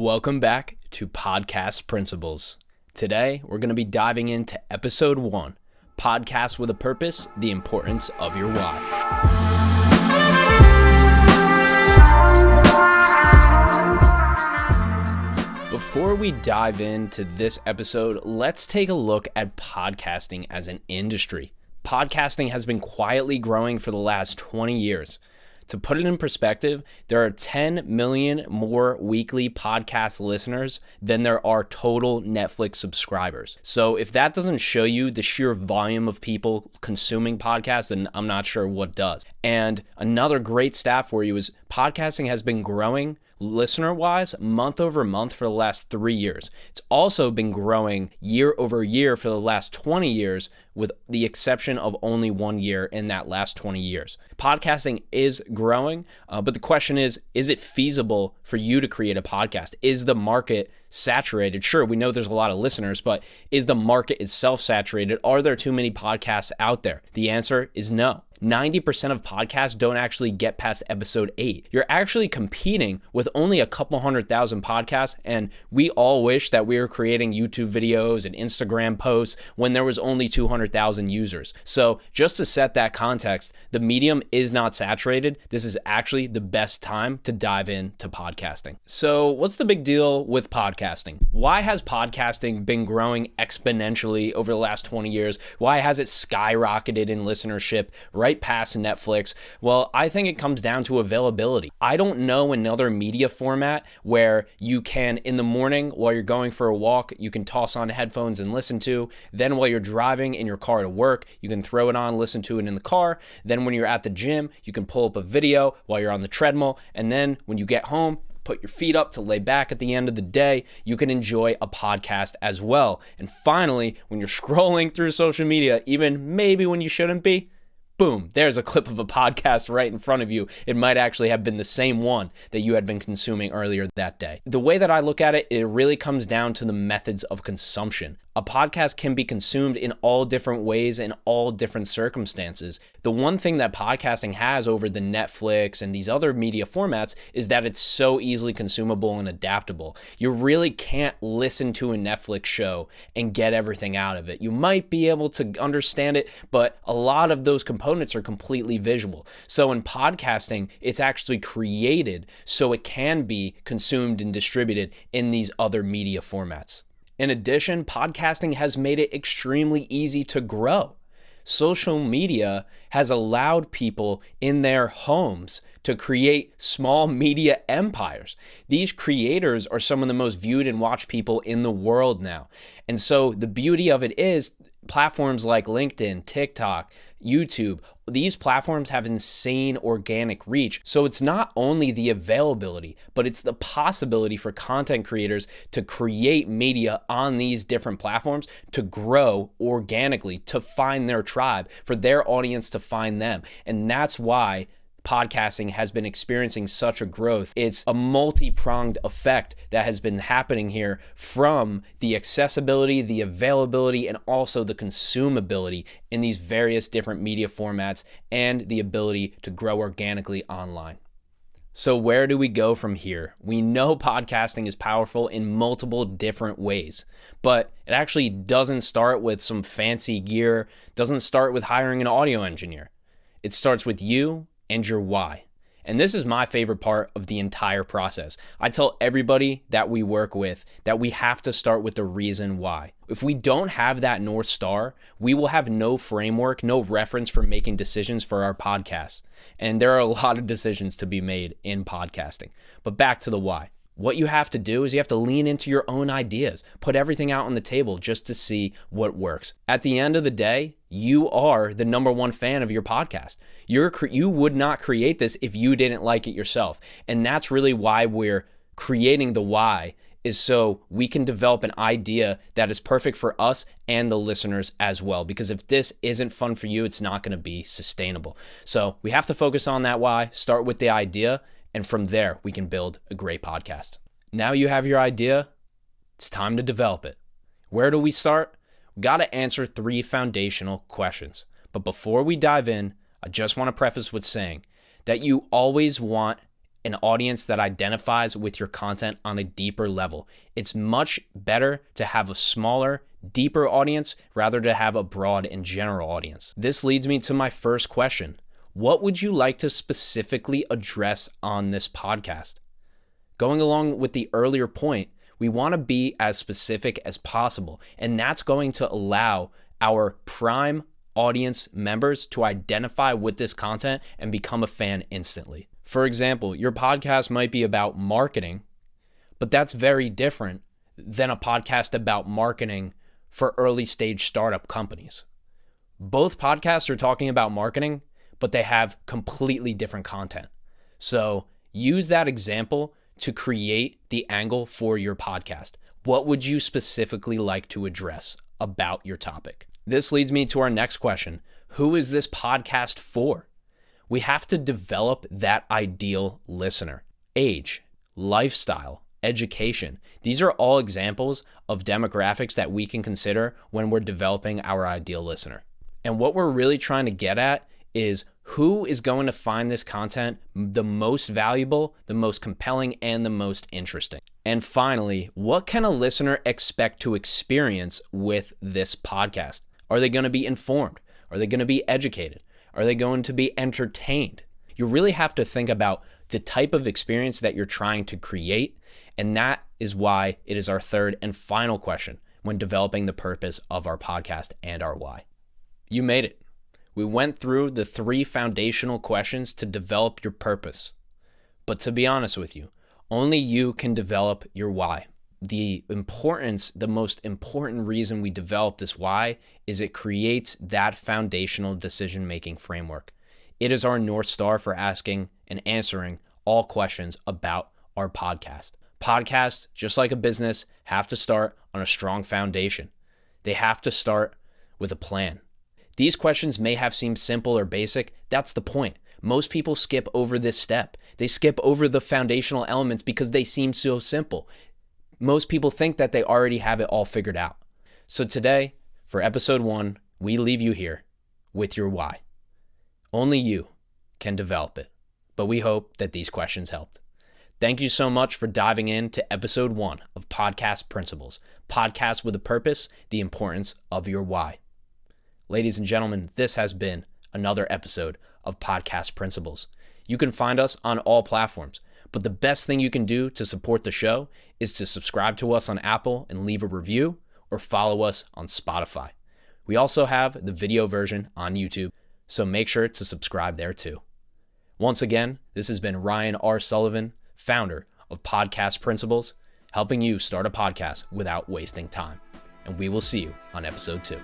Welcome back to Podcast Principles. Today, we're going to be diving into episode 1, Podcast with a Purpose, the Importance of Your Why. Before we dive into this episode, let's take a look at podcasting as an industry. Podcasting has been quietly growing for the last 20 years. To put it in perspective, there are 10 million more weekly podcast listeners than there are total Netflix subscribers. So if that doesn't show you the sheer volume of people consuming podcasts, then I'm not sure what does. And another great stat for you is podcasting has been growing listener-wise month over month for the last 3 years. It's also been growing year over year for the last 20 years, with the exception of only 1 year in that last 20 years. Podcasting is growing, but the question is it feasible for you to create a podcast? Is the market saturated? Sure, we know there's a lot of listeners, but is the market itself saturated? Are there too many podcasts out there? The answer is no. 90% of podcasts don't actually get past episode 8. You're actually competing with only a couple 100,000 podcasts, and we all wish that we were creating YouTube videos and Instagram posts when there was only 200,000 users. So just to set that context, the medium is not saturated. This is actually the best time to dive into podcasting. So what's the big deal with podcasting? Why has podcasting been growing exponentially over the last 20 years? Why has it skyrocketed in listenership right past Netflix? Well, I think it comes down to availability. I don't know another media format where you can, in the morning while you're going for a walk, you can toss on headphones and listen to. Then while you're driving in your car to work, you can throw it on, listen to it in the car. Then when you're at the gym, you can pull up a video while you're on the treadmill. And then when you get home, put your feet up to lay back at the end of the day, you can enjoy a podcast as well. And finally, when you're scrolling through social media, even maybe when you shouldn't be, boom, there's a clip of a podcast right in front of you. It might actually have been the same one that you had been consuming earlier that day. The way that I look at it, it really comes down to the methods of consumption. A podcast can be consumed in all different ways in all different circumstances. The one thing that podcasting has over the Netflix and these other media formats is that it's so easily consumable and adaptable. You really can't listen to a Netflix show and get everything out of it. You might be able to understand it, but a lot of those components are completely visual. So in podcasting, it's actually created so it can be consumed and distributed in these other media formats. In addition, podcasting has made it extremely easy to grow. Social media has allowed people in their homes to create small media empires. These creators are some of the most viewed and watched people in the world now. And so the beauty of it is platforms like LinkedIn, TikTok, YouTube, these platforms have insane organic reach. So it's not only the availability, but it's the possibility for content creators to create media on these different platforms to grow organically, to find their tribe, for their audience to find them. And that's why podcasting has been experiencing such a growth. It's a multi-pronged effect that has been happening here, from the accessibility, the availability, and also the consumability in these various different media formats, and the ability to grow organically online. So where do we go from here? We know podcasting is powerful in multiple different ways, but it actually doesn't start with some fancy gear, doesn't start with hiring an audio engineer. It starts with you and your why. And this is my favorite part of the entire process. I tell everybody that we work with that we have to start with the reason why. If we don't have that North Star, we will have no framework, no reference for making decisions for our podcasts. And there are a lot of decisions to be made in podcasting. But back to the why. What you have to do is you have to lean into your own ideas, put everything out on the table just to see what works. At the end of the day, you are the number one fan of your podcast. You would not create this if you didn't like it yourself. And that's really why we're creating the why, is so we can develop an idea that is perfect for us and the listeners as well. Because if this isn't fun for you, it's not going to be sustainable. So we have to focus on that why, start with the idea, and from there, we can build a great podcast. Now you have your idea, it's time to develop it. Where do we start? We got to answer 3 foundational questions. But before we dive in, I just want to preface with saying that you always want an audience that identifies with your content on a deeper level. It's much better to have a smaller, deeper audience rather than have a broad and general audience. This leads me to my first question. What would you like to specifically address on this podcast? Going along with the earlier point, we want to be as specific as possible, and that's going to allow our prime audience members to identify with this content and become a fan instantly. For example, your podcast might be about marketing, but that's very different than a podcast about marketing for early stage startup companies. Both podcasts are talking about marketing, but they have completely different content. So use that example to create the angle for your podcast. What would you specifically like to address about your topic? This leads me to our next question. Who is this podcast for? We have to develop that ideal listener. Age, lifestyle, education. These are all examples of demographics that we can consider when we're developing our ideal listener. And what we're really trying to get at is who is going to find this content the most valuable, the most compelling, and the most interesting. And finally, what can a listener expect to experience with this podcast? Are they going to be informed? Are they going to be educated? Are they going to be entertained? You really have to think about the type of experience that you're trying to create, and that is why it is our third and final question when developing the purpose of our podcast and our why. You made it. We went through the 3 foundational questions to develop your purpose. But to be honest with you, only you can develop your why. The most important reason we develop this why is it creates that foundational decision-making framework. It is our North Star for asking and answering all questions about our podcast. Podcasts, just like a business, have to start on a strong foundation. They have to start with a plan. These questions may have seemed simple or basic. That's the point. Most people skip over this step. They skip over the foundational elements because they seem so simple. Most people think that they already have it all figured out. So today, for episode 1, we leave you here with your why. Only you can develop it, but we hope that these questions helped. Thank you so much for diving into episode 1 of Podcast Principles, podcast with a purpose, the importance of your why. Ladies and gentlemen, this has been another episode of Podcast Principles. You can find us on all platforms, but the best thing you can do to support the show is to subscribe to us on Apple and leave a review, or follow us on Spotify. We also have the video version on YouTube, so make sure to subscribe there too. Once again, this has been Ryan R. Sullivan, founder of Podcast Principles, helping you start a podcast without wasting time. And we will see you on episode 2.